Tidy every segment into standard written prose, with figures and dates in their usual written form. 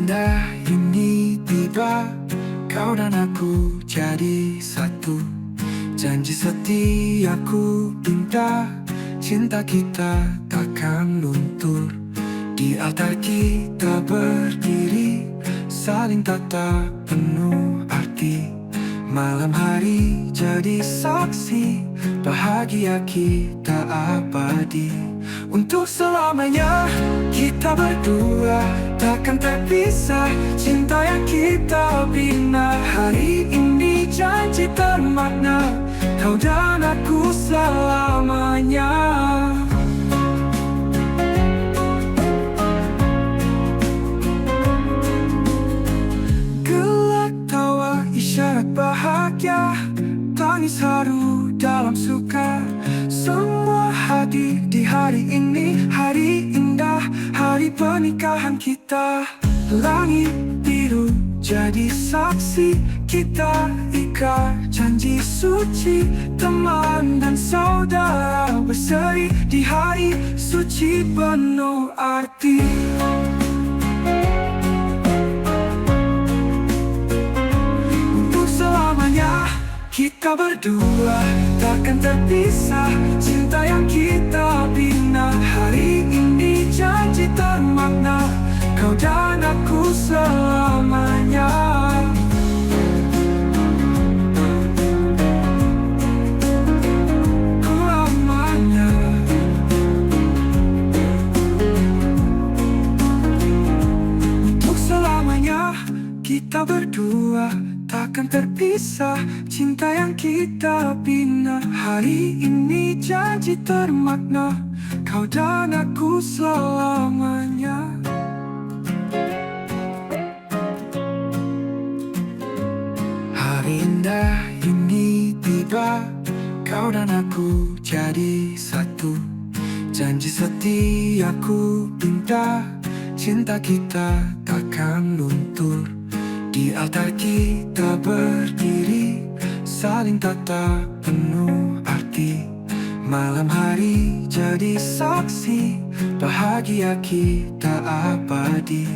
indah ini tiba, kau dan aku jadi satu. Janji setiaku pinta, cinta kita takkan luntur. Di altar kita berdiri, saling tatap penuh arti. Malam hari jadi saksi, bahagia kita abadi. Untuk selamanya kita berdua takkan terpisah, cinta yang kita bina hari ini janji termakna, kau dan aku selamanya. Gelak tawa isyarat bahagia, tangis haru dalam suka, semua hadir di hari ini. Hari indah, hari pernikahan kita. Langit biru jadi saksi, kita ikat janji suci. Teman dan saudara berseri di hari suci penuh arti. Untuk selamanya kita berdua takkan terpisah, cinta yang kita bina hari ini janji termakna, kau dan aku selamanya. Selamanya. Untuk selamanya kita berdua takkan terpisah, cinta yang kita bina hari ini janji termakna, kau dan aku selamanya. Hari indah ini tiba, kau dan aku jadi satu. Janji setiaku pinta, cinta kita takkan luntur. Di altar kita berdiri, saling tatap penuh arti. Malam hari jadi saksi, bahagia kita abadi.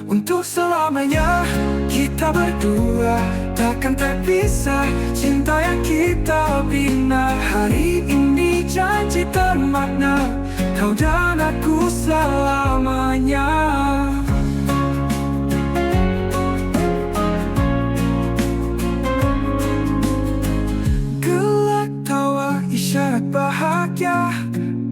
Untuk selamanya kita berdua takkan terpisah, cinta yang kita bina hari ini janji termakna, kau dan aku selamanya. Isyarat bahagia,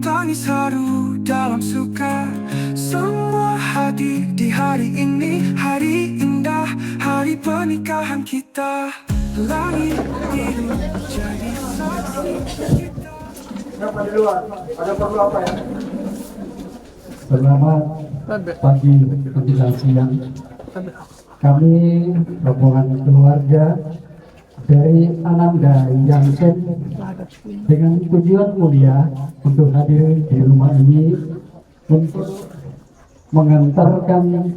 tangis haru dalam suka, semua hadir di hari ini. Hari indah, hari pernikahan kita. Langit biru jadi saksi kita. Kenapa di luar? Ada perlu apa ya? Selamat pagi menjelang siang. Kami rombongan keluarga dari Ananda Yangsen dengan tujuan mulia untuk hadir di rumah ini untuk mengantarkan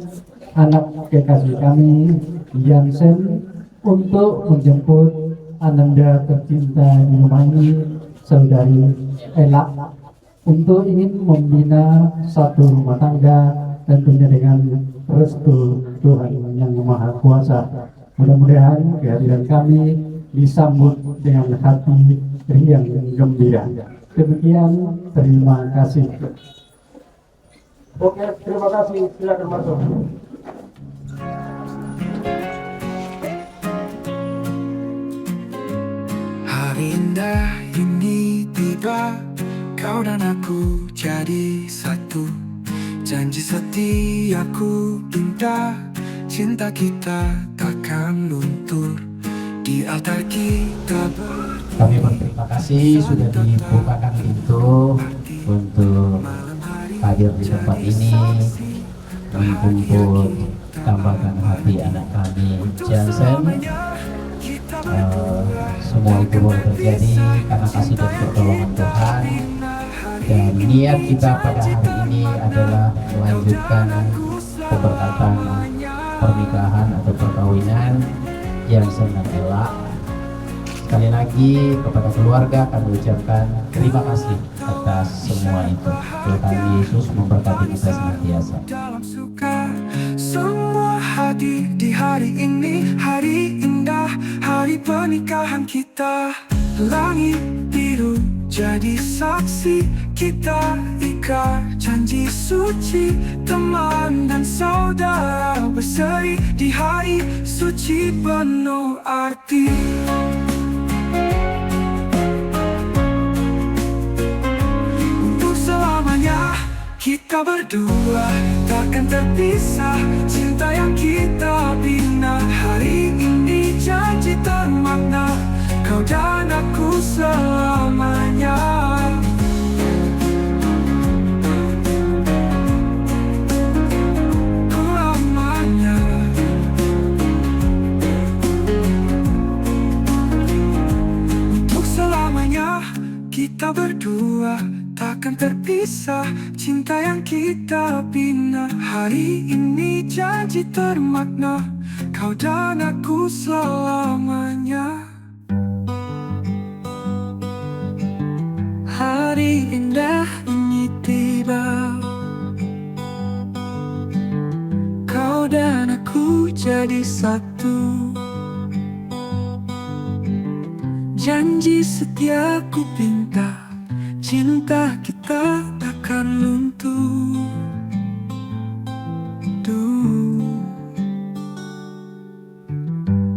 anak kekasih kami Yangsen untuk menjemput Ananda tercinta di rumah ini, saudari Ella, untuk ingin membina satu rumah tangga tentunya dengan restu Tuhan yang Maha Kuasa. Mudah-mudahan kehadiran kami disambut dengan hati yang gembira. Demikian, terima kasih. Oke, terima kasih. Silakan masuk. Hari indah ini tiba, kau dan aku jadi satu. Janji setiaku pinta, cinta kita takkan luntur. Di altar kita kami berterima kasih sudah dibukakan pintu untuk hadir di tempat ini, menjemput tambahkan hati anak kami Jansen. Semua itu boleh terjadi karena kasih dan pertolongan Tuhan, dan niat kita pada hari ini adalah melanjutkan keberkatan pernikahan atau perkawinan Jansen dan Ella. Sekali lagi kepada keluarga kami ucapkan terima kasih atas semua itu. Tuhan Yesus memberkati kita senantiasa. dalam suka, semua hadir di hari ini, hari indah, hari pernikahan kita. Langit biru jadi saksi, kita ikat janji suci. Teman dan saudara berseri di hari suci penuh arti. Untuk selamanya kita berdua takkan terpisah. Cinta yang kita bina hari ini janji termakna, kau dan aku selamanya. Selamanya. Untuk selamanya kita berdua takkan terpisah. Cinta yang kita bina hari ini janji termakna, kau dan aku selamanya. Hari indah ini tiba, kau dan aku jadi satu. Janji setia ku pinta, cinta kita takkan luntur.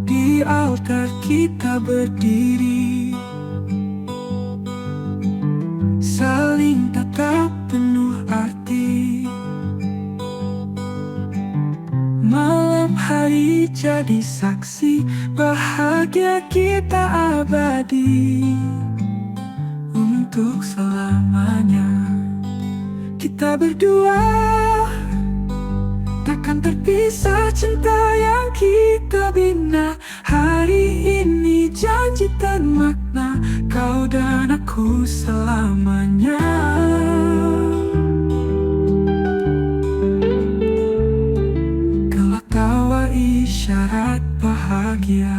Di altar kita berdiri, saling tatap penuh arti. Malam hari jadi saksi, bahagia kita abadi. Untuk selamanya kita berdua takkan terpisah. Cinta yang kita bina hari ini janji termakna, kau dan aku selamanya. Gelak tawa isyarat bahagia,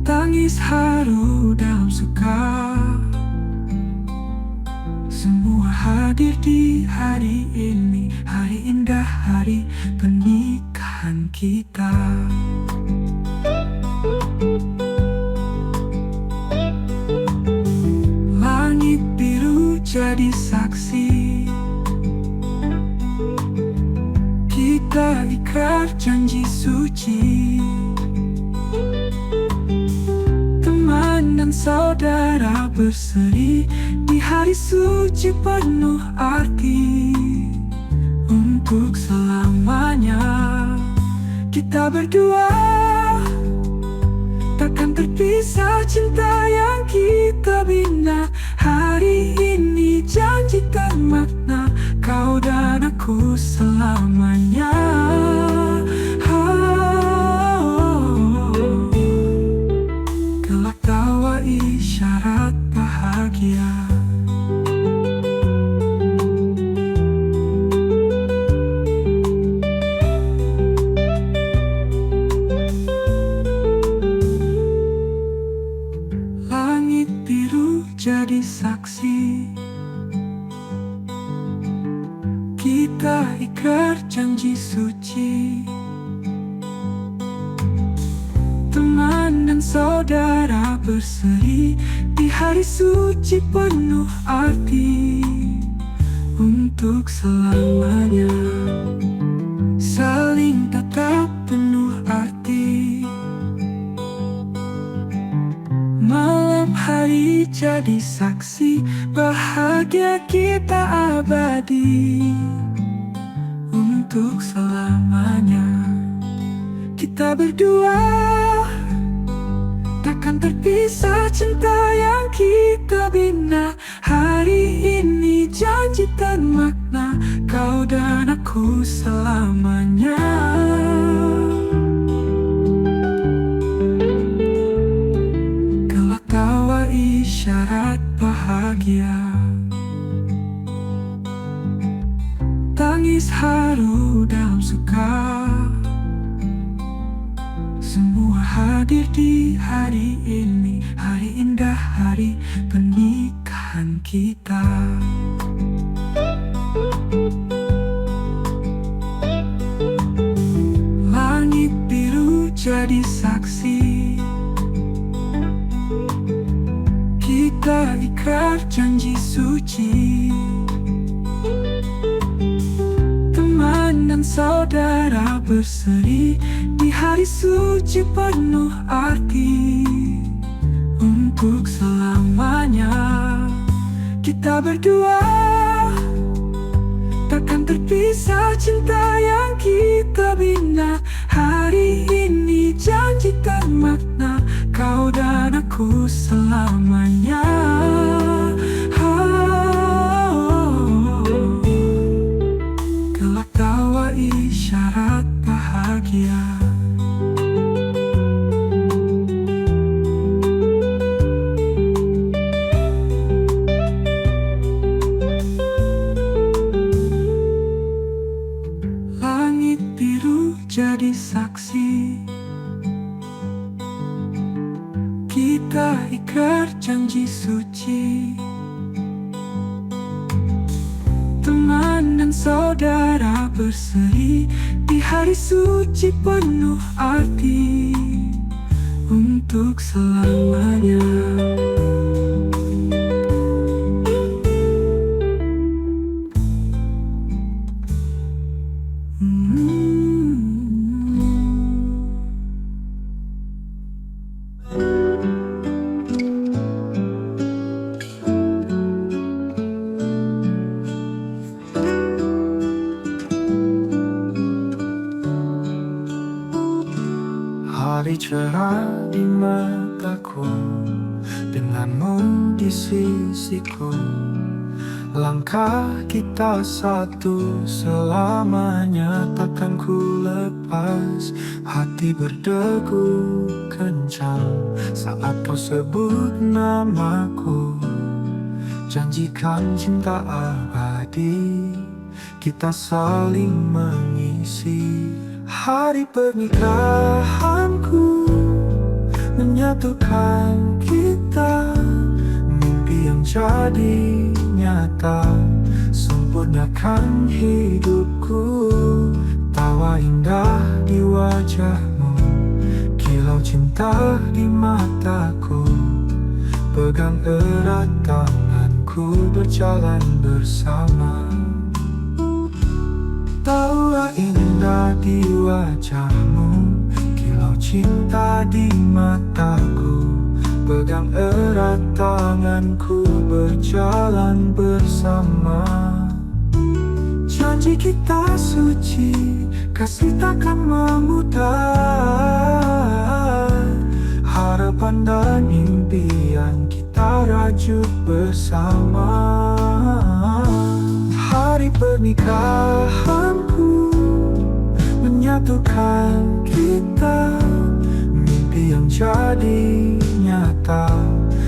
tangis haru dalam suka. Semua hadir di hari ini, hari indah, hari pernikahan kita. Langit biru jadi saksi, kita ikrar janji suci. Teman dan saudara berseri di hari suci penuh arti. Untuk selamanya kita berdua takkan terpisah. Cinta yang kita bina hari ini janji termakna, kau dan aku selamanya. Gelak tawa isyarat bahagia, langit biru jadi saksi, kita ikrar janji suci. Teman dan saudara berseri di hari suci penuh arti. Untuk selamanya saling tatap penuh arti. Malam hari jadi saksi, bahagia kita abadi. Untuk selamanya kita berdua takkan terpisah. Cinta yang kita bina hari ini janji termakna, kau dan aku selamanya. Gelak tawa isyarat bahagia, tangis haru dalam suka. Semua hadir di hari ini, hari indah, hari pernikahan kita. kita ikrar janji suci, teman dan saudara berseri di hari suci penuh arti. Untuk selamanya kita berdua takkan terpisah, cinta yang kita bina. Hari ini janji termakna, kau dan aku selamanya. Gelak tawa isyarat bahagia. Langit biru jadi saksi, kita ikrar janji suci, teman dan saudara berseri di hari suci penuh arti. Untuk selamanya. Hari cerah di mataku, denganmu di sisiku. Langkah kita satu selamanya, takkan ku lepas. Hati berdegup kencang saat kau sebut namaku. Janjikan cinta abadi, kita saling mengisi. Hari pernikahanku menyatukan kita, mimpi yang jadi nyata, sempurnakan hidupku. Tawa indah di wajahmu, kilau cinta di mataku. Pegang erat tanganku, berjalan bersama. Tawa indah di wajahmu, kilau cinta di mataku. Pegang erat tanganku, berjalan bersama. Janji kita suci, kasih takkan memudar. Harapan dan impian kita rajut bersama. Hari pernikahanku menyatukan kita, mimpi yang jadi nyata,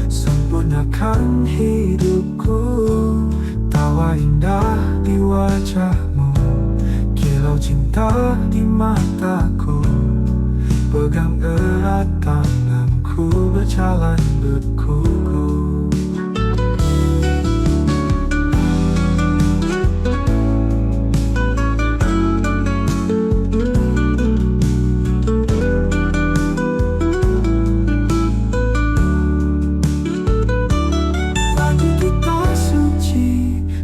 sempurnakan hidupku. Tawa indah di wajahmu, kilau cinta di mataku. Pegang erat tanganku, berjalan berkuku.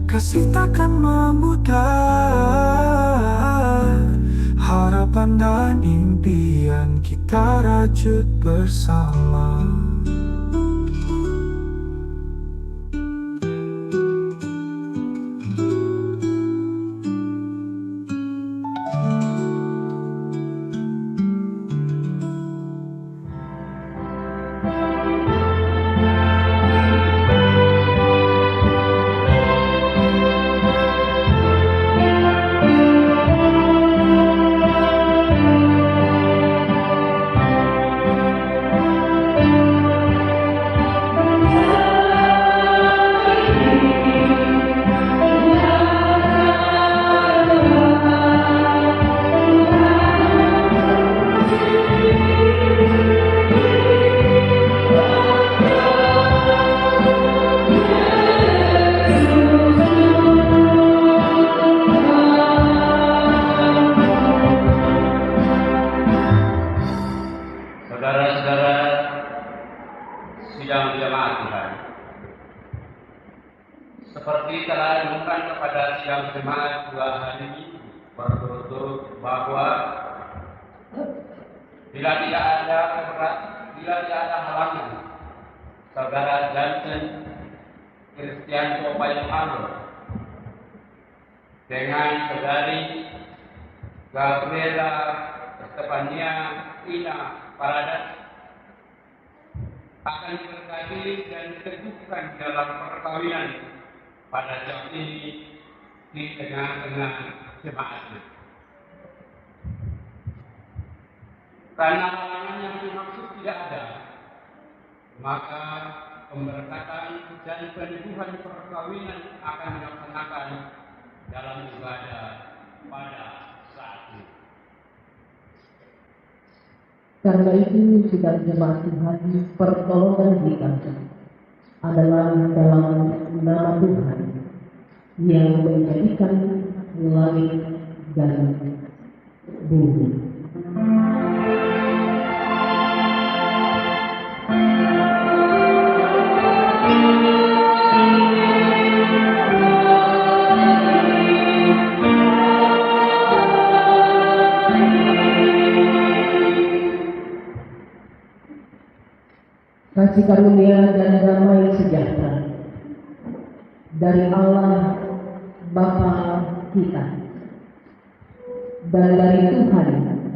Kasih takkan memudar. Harapan dan impian kita rajut bersama. Saudara-saudara sidang jemaat Tuhan, seperti telah diumumkan kepada sidang jemaat 2 hari berturut-turut bahwa bila tidak ada halangan, saudara Johnson Kristianto Payuhano dengan saudari Gabriela Estefania Ina Paradas akan diberkati dan diteguhkan dalam perkawinan pada jam ini di tengah-tengah jemaatnya. Karena halangan yang dimaksud tidak ada, maka pemberkatan dan peneguhan perkawinan akan dilaksanakan dalam ibadah pada saat ini. Karena itu, sidang jemaat Tuhan, pertolongan kita adalah dalam nama Tuhan yang menjadikan langit dan bumi. Kasih karunia dan damai sejahtera dari Allah Bapa kita dan dari Tuhan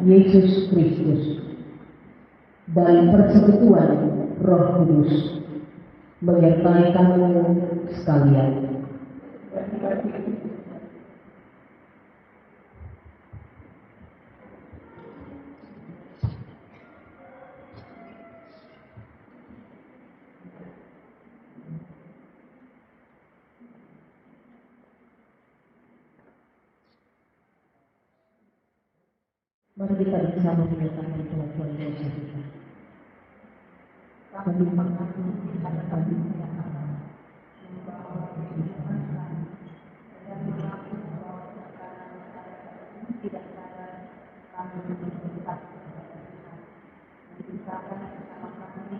Yesus Kristus dan persekutuan Roh Kudus menyertai kamu sekalian. Mari kita bersama menyatakan pengakuan dosa kita. Kami mengaku kepada kami tidak sadar kami berbuat dipisahkan bersama kami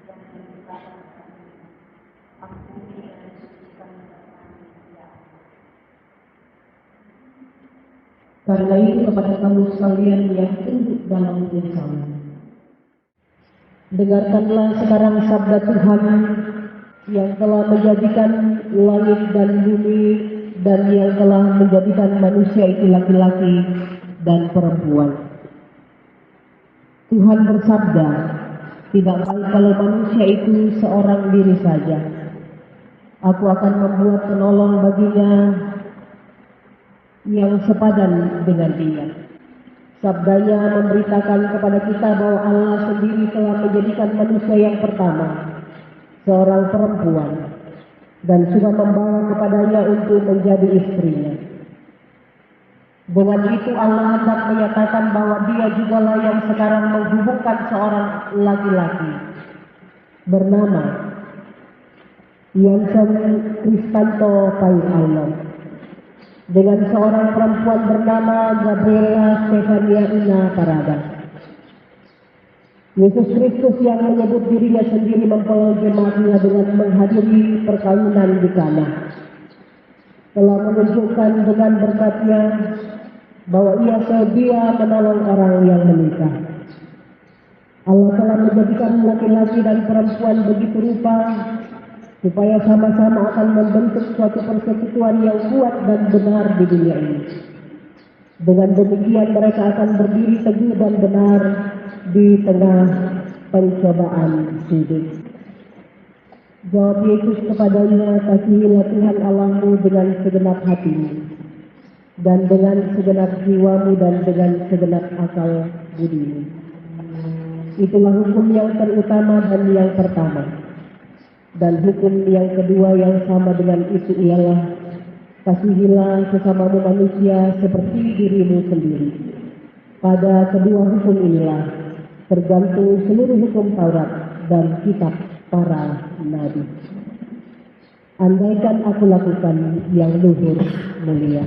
dan dipisahkan kami. Ampuni dan sucikan kami, ya Allah. Karena itu kepada kamu sekalian yang tunduk dalam Yerusalem, dengarkanlah sekarang sabda Tuhan yang telah menjadikan langit dan bumi dan yang telah menjadikan manusia itu laki-laki dan perempuan. Tuhan bersabda, tidak baik kalau manusia itu seorang diri saja. Aku akan membuat penolong baginya yang sepadan dengan dia. Sabdanya memberitakan kepada kita bahwa Allah sendiri telah menjadikan manusia yang pertama seorang perempuan dan sudah membawa kepadanya untuk menjadi istrinya. Dengan itu Allah hendak menyatakan bahwa dia jugalah yang sekarang menghubungkan seorang laki-laki bernama Johnson Kristianto Payuhano dengan seorang perempuan bernama Gabriela Estefania Ina Paradas. Yesus Kristus yang menyebut dirinya sendiri mempelai jemaatnya dengan menghadiri perkawinan di Kana telah menunjukkan dengan berkatnya bahwa ia sedia menolong orang yang menikah. Allah telah menjadikan laki-laki dan perempuan begitu rupa supaya sama-sama akan membentuk suatu persekutuan yang kuat dan benar di dunia ini. Dengan demikian mereka akan berdiri teguh dan benar di tengah pencobaan hidup. Jawab Yesus kepadanya, kasihilah Tuhan Allahmu dengan segenap hatimu, dan dengan segenap jiwamu, dan dengan segenap akal budimu. Itulah hukum yang terutama dan yang pertama. Dan hukum yang kedua yang sama dengan itu ialah, kasihilah sesamamu manusia seperti dirimu sendiri. Pada kedua hukum inilah tergantung seluruh hukum Taurat dan kitab para nabi. Andaikan aku lakukan yang luhur mulia.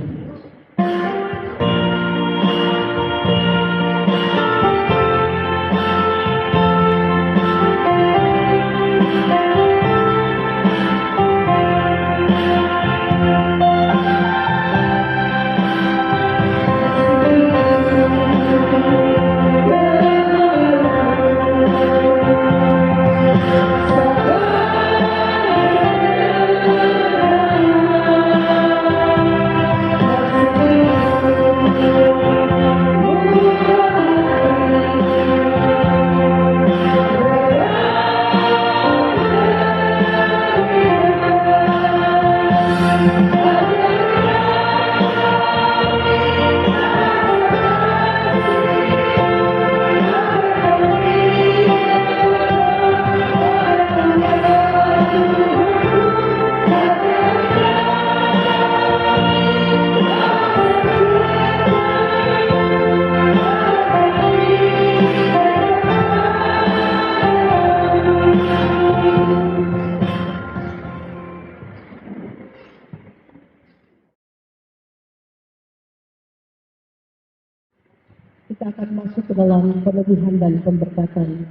Kita akan masuk ke dalam peneguhan dan pemberkatan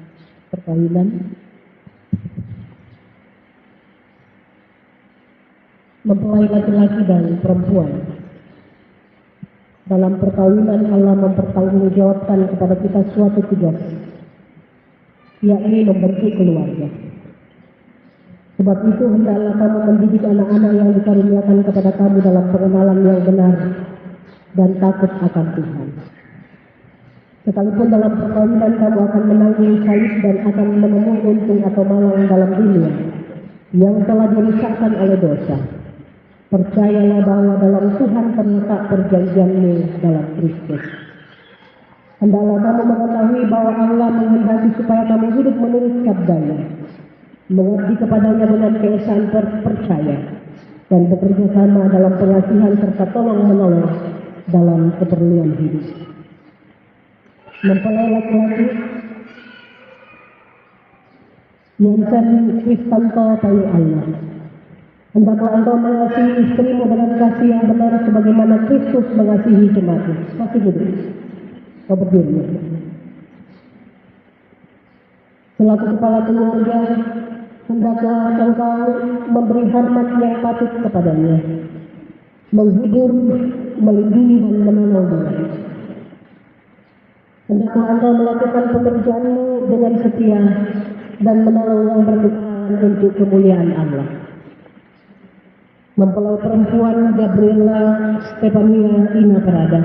perkawinan. Mempelai laki-laki dan perempuan. Dalam perkawinan Allah mempertanggungjawabkan kepada kita suatu tugas, yakni membentuk keluarga. Sebab itu hendaklah kamu mendidik anak-anak yang dikaruniakan kepada kamu dalam pengenalan yang benar dan takut akan Tuhan. Sekalipun dalam perkawinan kamu akan menanggung pahit dan akan menemui untung atau malang dalam dunia yang telah dirusakkan oleh dosa, percayalah bahwa dalam Tuhan terletak perjanjianmu dalam Kristus. Hendaklah kamu mengetahui bahwa Allah menghendaki supaya kamu hidup menurut sabdanya, mengabdi kepadanya dengan keesaan percaya, dan bekerja sama dalam pengasihan serta tolong-menolong dalam keperluan hidup. Mempelai laki-laki Yansen Kristanto Payu Allah. Hendaklah engkau mengasihi istrimu dengan kasih yang benar sebagaimana Kristus mengasihi jemaat. Masih duduk. Kau berdiri. Selaku kepala keluarga, hendaklah engkau memberi hormat yang patut kepadanya, menghibur, melindungi dan menolong dia. Hendaklah engkau melakukan pekerjaanmu dengan setia dan menolong yang berdukaan untuk kemuliaan Allah. Mempelai perempuan Gabriela Stefania Ina Parada.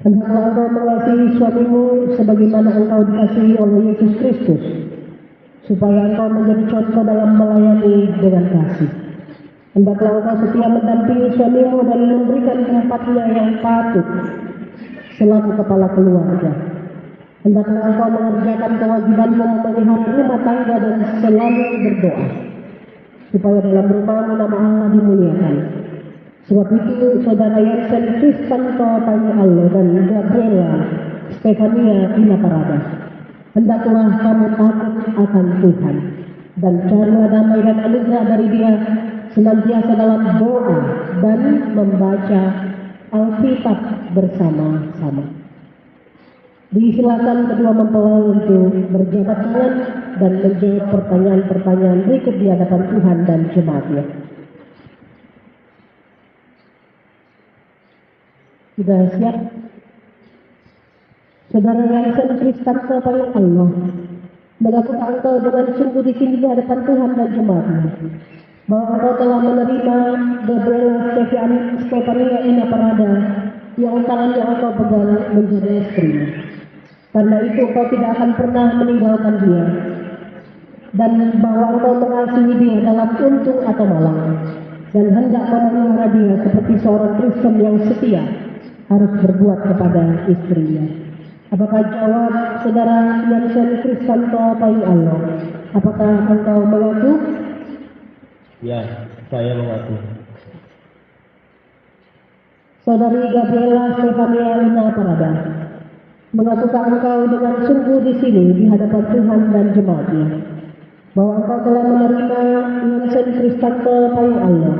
Hendaklah engkau mengasihi suamimu sebagaimana engkau dikasihi oleh Yesus Kristus, supaya engkau menjadi contoh dalam melayani dengan kasih. Hendaklah engkau setia mendampingi suamimu dan memberikan tempatnya yang patut selaku kepala keluarga. Hendaklah engkau mengerjakan kewajibanmu memelihara rumah tangga dan selalu berdoa, supaya dalam rumahmu nama Allah dimuliakan. Sebab itu saudara Yansen Kristanto Payu Allah dan Gabriela Stefania Ina Parada, hendaklah kamu takut akan Tuhan dan carilah damai dan anugerah dari Dia senantiasa dalam doa dan membaca Alkitab bersama-sama. Disilakan kedua mempelai untuk berjabat tangan dan menjawab pertanyaan-pertanyaan berikut di hadapan Tuhan dan jemaatnya. Sudah siap? Saudara Yansen Kristanto Payu Allah, mengaku engkau dengan sungguh di sini di hadapan Tuhan dan jemaatnya, bahwa engkau telah menerima Gabriela Stefania Ina Parada yang tangannya engkau pegang menjadi istrimu. Karena itu engkau tidak akan pernah meninggalkan dia, dan bahwa engkau mengasihi dia dalam untung atau malang, dan hendak memelihara dia seperti seorang Kristen yang setia harus berbuat kepada istrinya. Apakah jawab saudara Yansen Kristanto Payu Allah? Apakah engkau mengaku? Ya, saya mengaku. Saudari Gabriela Stefania Ina Parada, mengakukah engkau dengan sungguh di sini di hadapan Tuhan dan jemaatnya, bahwa engkau telah menerima Yansen Kristanto Payu Allah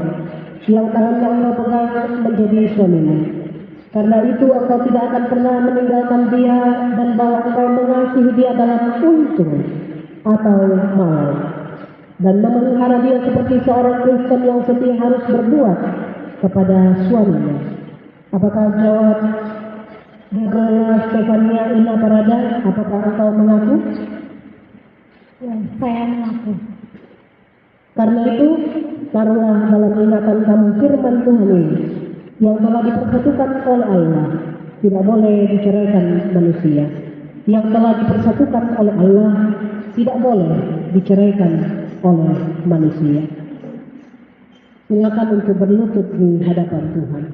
yang tangannya engkau pegang menjadi suamimu. Karena itu engkau tidak akan pernah meninggalkan dia, dan bahwa engkau mengasihi dia dalam untung atau malang, dan memelihara dia seperti seorang Kristen yang setia harus berbuat kepada suaminya. Apakah jawab Gabriela Stefania Ina Parada? Apakah engkau mengaku? Ya, saya mengaku. Karena itu, taruhlah dalam ingatan kamu firman Tuhan ini, yang telah dipersatukan oleh Allah tidak boleh diceraikan manusia. Yang telah dipersatukan oleh Allah tidak boleh diceraikan oleh manusia. Silakan untuk berlutut di hadapan Tuhan.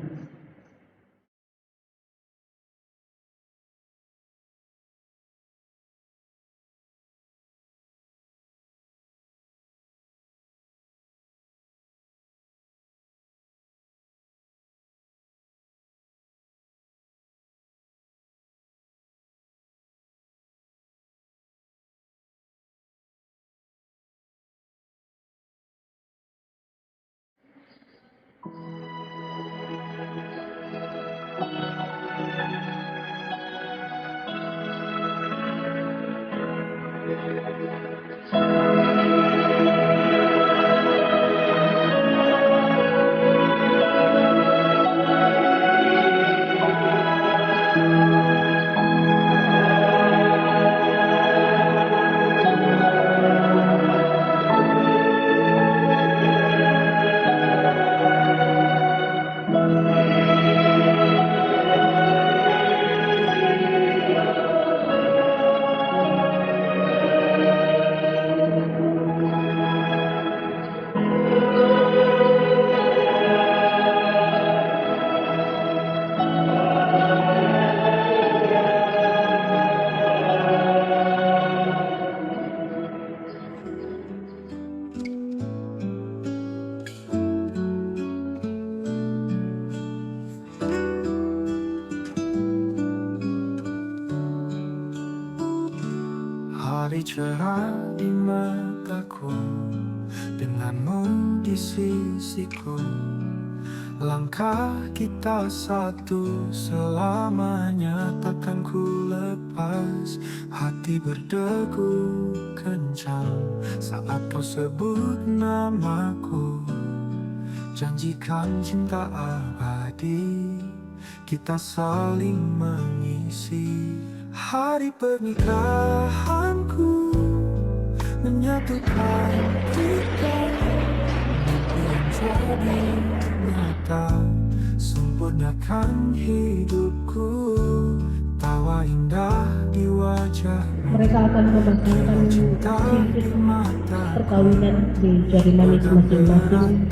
Hari cerah di mataku, denganmu di sisiku. Langkah kita satu selamanya, takkan ku lepas. Hati berdegup kencang saat kau sebut namaku. Janjikan cinta abadi, kita saling mengisi. Hari pernikahanku menyatukan kita, mimpi yang jadi nyata, sempurnakan hidupku. Tawa indah di wajahmu, Mereka akan memasangkan cincin perkawinan di jari manis masing-masing,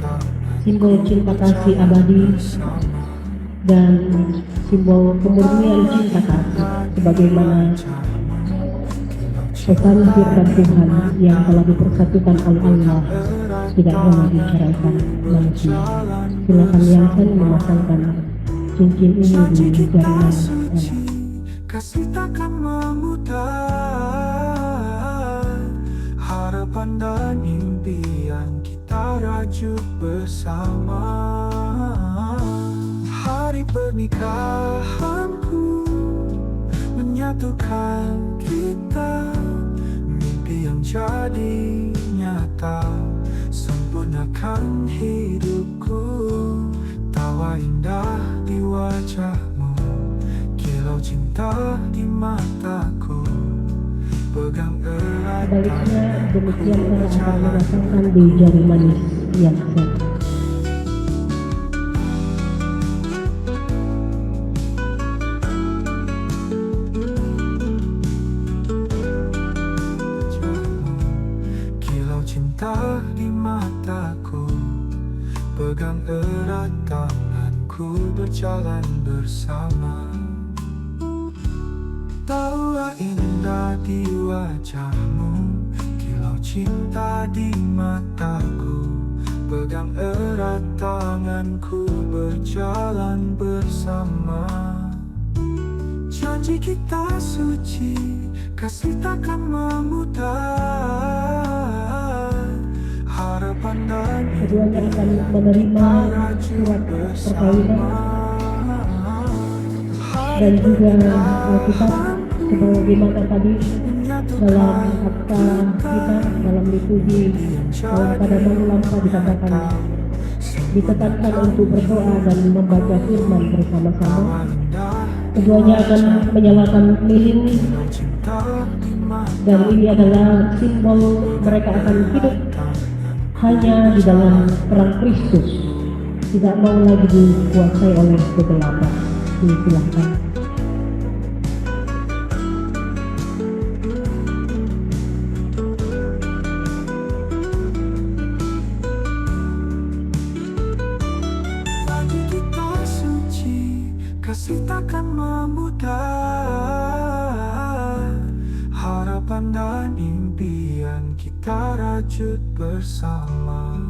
simbol cinta kasih abadi dan simbol kemurnian cinta kasih, sebagaimana pesan firman Tuhan yang telah dipersatukan oleh Allah tidak boleh diceraikan manusia. Silakan yang akan memasangkan cincin ini di jari manis. Kasih takkan memudar, harapan dan impian kita rajut bersama. Hari pernikahanku menyatukan kita, mimpi yang jadi nyata, sempurnakan hidupku. Tawa indah di wajahmu, kilau cinta di mataku, pegang erat. Sebaliknya demikian Allah akan memasangkan di jari manis yang satu. Kilau cinta di mataku, pegang erat tanganku, berjalan bersama. Tawa indah di wajahmu, kilau cinta di mataku, pegang erat tanganku, berjalan bersama. Janji kita suci, kasih takkan memudar, harapan dan Keduanya akan menerima surat perkawinan dan juga Alkitab sebagaimana tadi dalam akta kita dalam liturgi dalam pada lampa dikatakan ditetapkan untuk berdoa dan membaca firman bersama-sama. Keduanya akan menyalakan lilin dan ini adalah simbol mereka akan hidup hanya di dalam terang Kristus, tidak mau lagi dikuasai oleh kegelapan. Silakan. Bagi kita suci, kasih takkan memudar, harapan dan impian kita rajut bersama.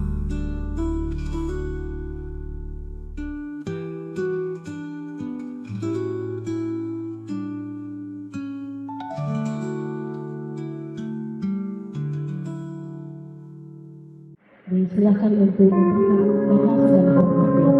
Silakan untuk memberikan nafas dan hormatnya.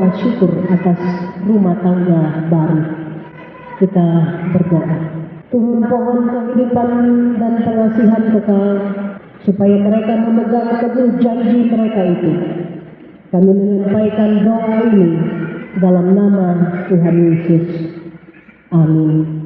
doa syukur atas rumah tangga baru. Kita berdoa. Tuhan pohon kehidupan dan pengasihan kekal, supaya mereka memegang teguh janji mereka itu. Kami menyampaikan doa ini dalam nama Tuhan Yesus. Amin.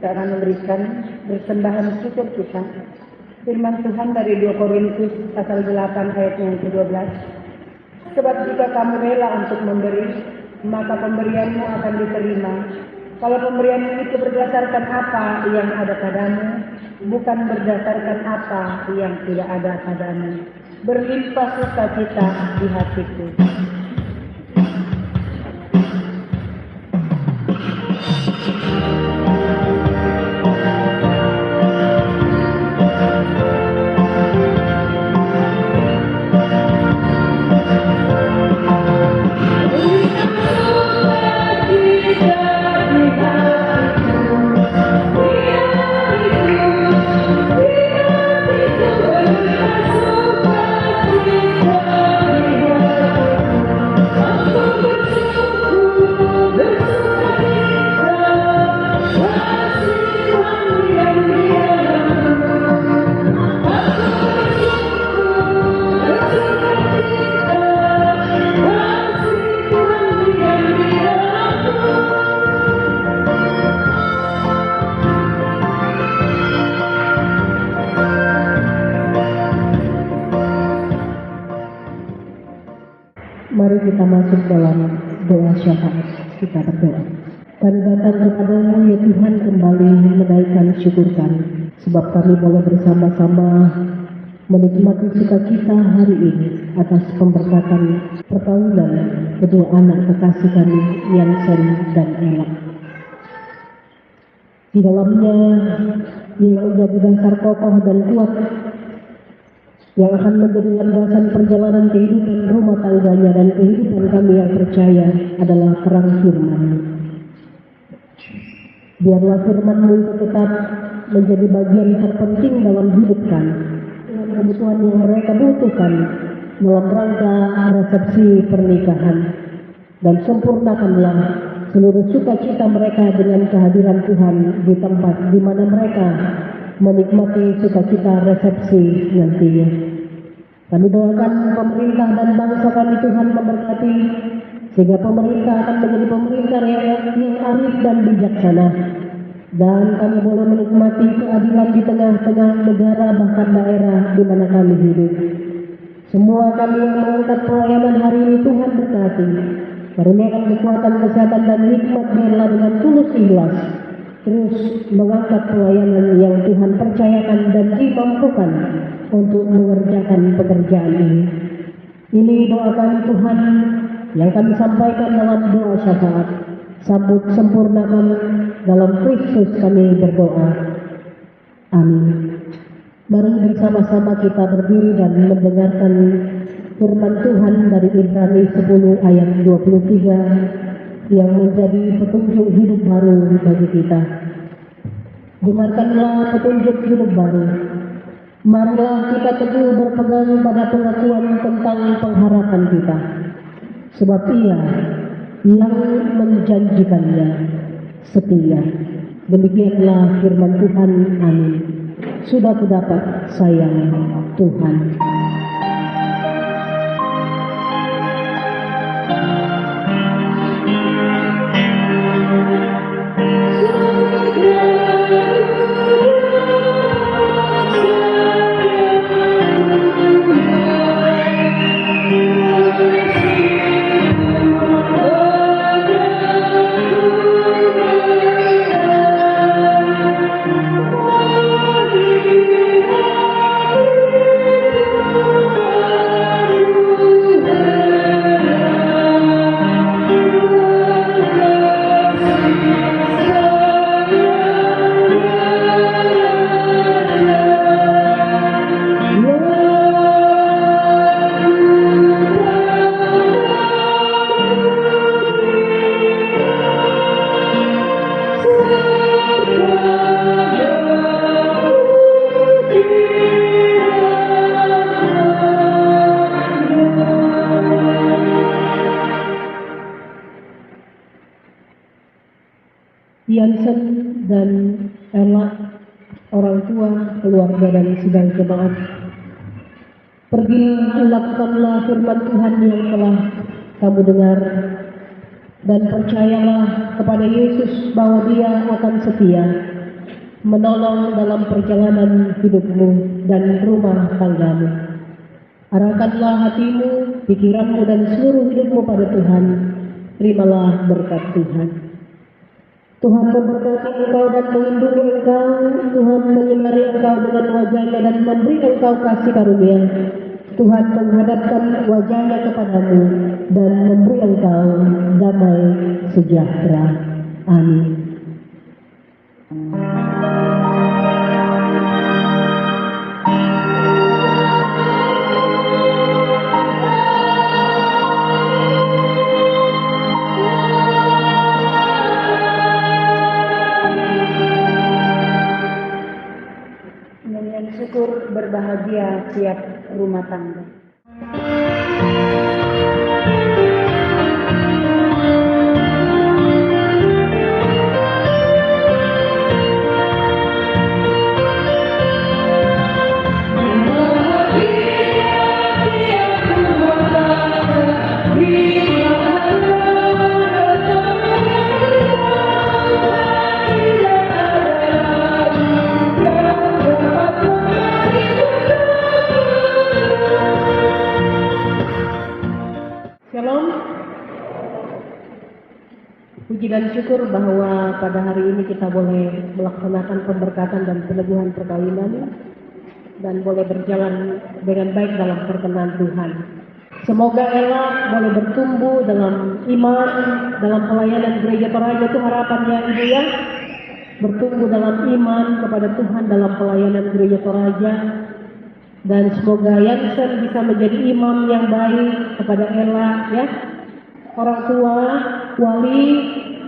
kita akan memberikan persembahan syukur kita. Firman Tuhan dari 2 Korintus pasal 8 ayat yang ke-12. Sebab jika kamu rela untuk memberi, maka pemberianmu akan diterima. Kalau pemberianmu itu berdasarkan apa yang ada padamu, bukan berdasarkan apa yang tidak ada padamu. Berlimpah sukacita di hatiku. Mari kita masuk dalam doa syafaat. Kita berdoa. Kami datang kepadamu ya Tuhan, kembali menaikkan syukur kami, sebab kami boleh bersama-sama menikmati sukacita hari ini atas pemberkatan perkawinan kedua anak kekasih kami Yansen dan Ella. Di dalamnya yang menjadi dasar kokoh dan kuat yang akan menjadi landasan perjalanan kehidupan rumah tangganya dan kehidupan kami yang percaya adalah terang firman-Mu. Biarlah firman-Mu itu tetap menjadi bagian terpenting dalam hidup kami, dengan kebutuhan yang mereka butuhkan dalam rangka resepsi pernikahan, dan sempurnakanlah seluruh sukacita mereka dengan kehadiran Tuhan di tempat di mana mereka menikmati sukacita resepsi nantinya. Kami doakan pemerintah dan bangsa kami Tuhan memberkati, sehingga pemerintah akan menjadi pemerintah yang arif dan bijaksana, dan kami boleh menikmati keadilan di tengah-tengah negara bahkan daerah di mana kami hidup. Semua kami yang mengangkat pelayanan hari ini Tuhan berkati, karuniakan kekuatan, kesehatan dan hikmat, biarlah dengan tulus ikhlas terus mengangkat pelayanan yang Tuhan percayakan dan dimampukan untuk mengerjakan pekerjaan ini. Ini doa kami Tuhan yang kami sampaikan dalam doa syafaat. Sambut sempurnakan dalam Kristus kami berdoa. Amin. Mari bersama-sama kita berdiri dan mendengarkan firman Tuhan dari Ibrani 10 ayat 23 yang menjadi petunjuk hidup baru bagi kita. Dengarkanlah petunjuk hidup baru. Marilah kita teguh berpegang pada pengakuan tentang pengharapan kita, sebab Ia yang menjanjikannya setia. Demikianlah firman Tuhan. Amin. Sudah kudapat sayang Tuhan. Yansen dan Ella, orang tua, keluarga dan sidang jemaat, pergilah lakukanlah firman Tuhan yang telah kamu dengar, dan percayalah kepada Yesus bahwa Dia akan setia menolong dalam perjalanan hidupmu dan rumah tanggamu. Arahkanlah hatimu, pikiranmu dan seluruh hidupmu pada Tuhan. Terimalah berkat Tuhan. Tuhan memberkati engkau dan melindungi engkau. Tuhan menyinari engkau dengan wajah-Nya dan memberi engkau kasih karunia. Tuhan menghadapkan wajah-Nya kepadamu dan memberi engkau damai sejahtera. Amin. Nyanyian syukur berbahagia tiap rumah tangga. Shalom. Puji dan syukur bahwa pada hari ini kita boleh melaksanakan pemberkatan dan peneguhan perkawinan dan boleh berjalan dengan baik dalam perkenan Tuhan. Semoga Ella boleh bertumbuh dalam iman, dalam pelayanan gereja Toraja, itu harapannya Ibu ya. Bertumbuh dalam iman kepada Tuhan dalam pelayanan gereja Toraja. Dan semoga Yansen bisa menjadi imam yang baik kepada Ella ya. Orang tua, wali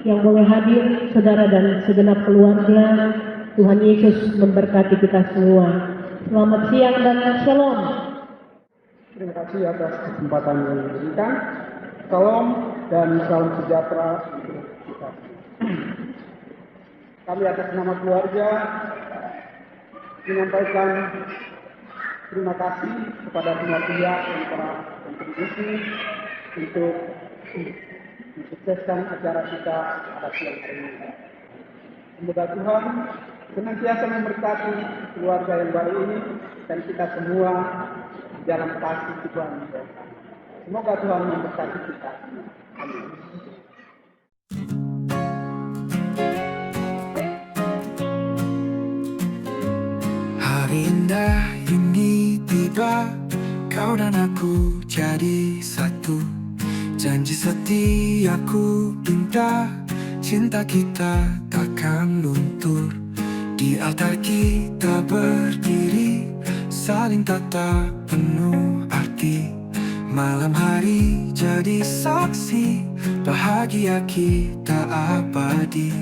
yang boleh hadir, saudara dan segenap keluarga. Tuhan Yesus memberkati kita semua. Selamat siang dan shalom. Terima kasih atas kesempatan yang diberikan. Salam dan salam sejahtera untuk kita. Kami atas nama keluarga menyampaikan terima kasih kepada semua pihak yang telah kontribusi untuk mensukseskan acara kita pada siang hari ini. Semoga Tuhan senantiasa memberkati keluarga yang baru ini dan kita semua dalam kasih Tuhan. Semoga Tuhan memberkati kita. Amin. Hari indah ini tiba, kau dan aku jadi satu. Janji setiaku indah, cinta kita takkan luntur. Di altar kita berdiri, saling tatap penuh arti. Malam hari jadi saksi, bahagia kita abadi.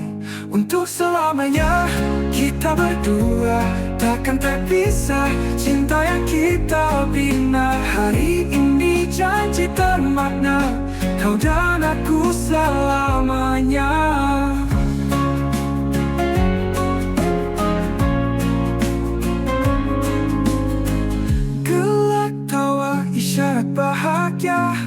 Untuk selamanya kita berdua takkan terpisah. Cinta yang kita bina hari ini janji termakna. Kau dan aku selamanya. Gelak tawa isyarat bahagia,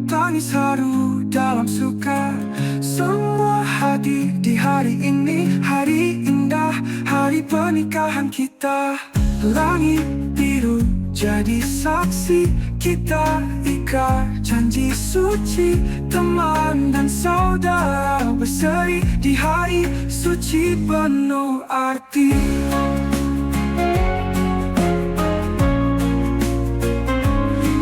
tangis haru dalam suka. Semua hadir di hari ini, hari indah, hari pernikahan kita. Langit biru jadi saksi, kita ikat janji suci. Teman dan saudara berseri di hari suci penuh arti.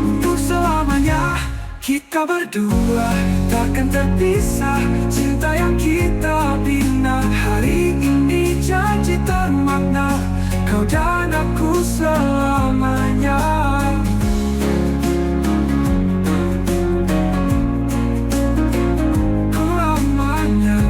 Untuk selamanya kita berdua takkan terpisah. Cinta yang kita bina hari ini janji termakna. Kau dan aku selamanya. Selamanya.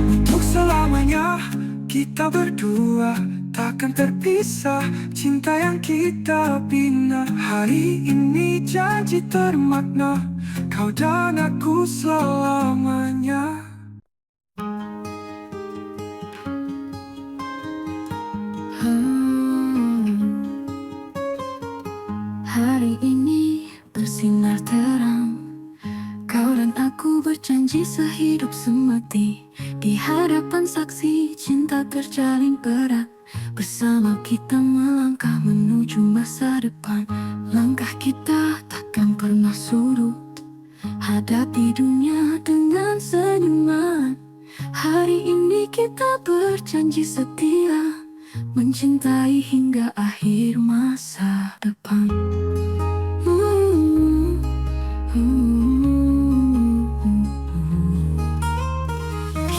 Untuk selamanya kita berdua takkan terpisah. Cinta yang kita bina hari ini janji termakna. Kau dan aku selamanya. Hari ini bersinar terang, Kau dan aku berjanji sehidup semati, di hadapan saksi cinta terjalin erat. Bersama kita melangkah menuju masa depan. Langkah kita takkan pernah surut, hadapi dunia dengan senyuman. Hari ini kita berjanji setia, mencintai hingga akhir masa depan.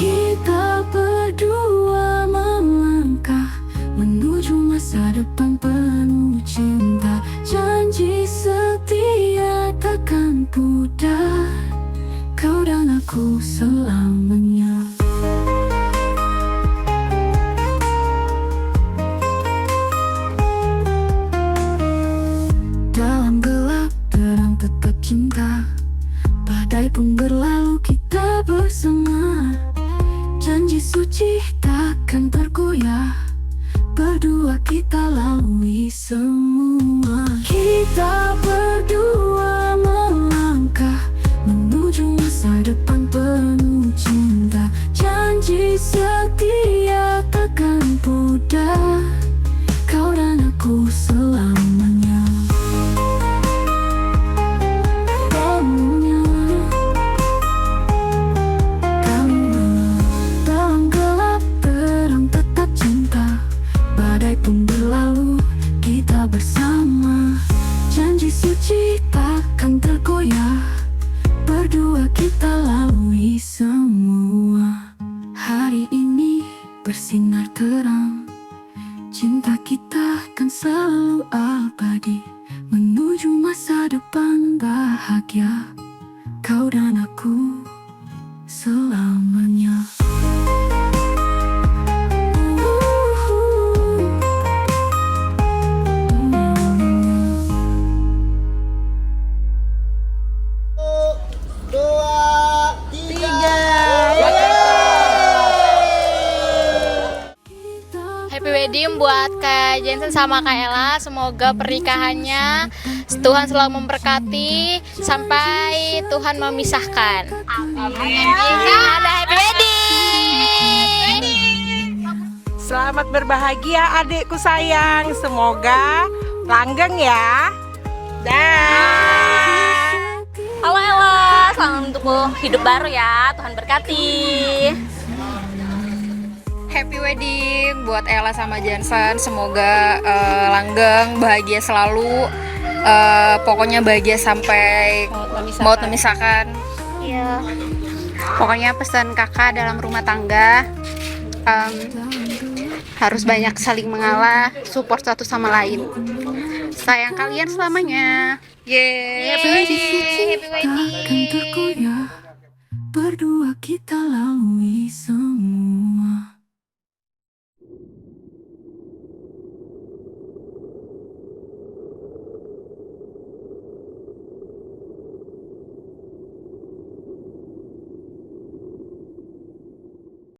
Kita berdua melangkah menuju masa depan penuh cinta. Janji setia takkan pudar, kau dan aku selamanya. Dalam gelap terang tetap cinta, badai pun berlalu kita bersama. Janji suci takkan tergoyah, berdua kita lalui semua. Kita berdua melangkah menuju masa depan penuh cinta. Janji setia takkan pudar, kau dan aku selamanya. Dalam gelap terang tetap cinta, badai pun berlalu kita bersama. Janji suci takkan tergoyah, berdua kita lalui semua. Hari ini bersinar terang, cinta kita akan selalu abadi, menuju masa depan bahagia, kau dan aku selamanya. Happy wedding buat Kak Jensen sama Kak Ella. Semoga pernikahannya Tuhan selalu memberkati sampai Tuhan memisahkan. Amin. Ada happy wedding. Selamat berbahagia adikku sayang. Semoga langgeng ya. Dan Halo Ella, selamat untuk hidup baru ya. Tuhan berkati. Happy wedding buat Ella sama Jensen. Semoga langgeng, bahagia selalu. Pokoknya bahagia sampai maut memisahkan. Iya. Pokoknya pesan kakak dalam rumah tangga harus banyak saling mengalah, support satu sama lain. Sayang kalian selamanya. Yeay. Happy wedding. Happy wedding. Berdua kita lalui semua.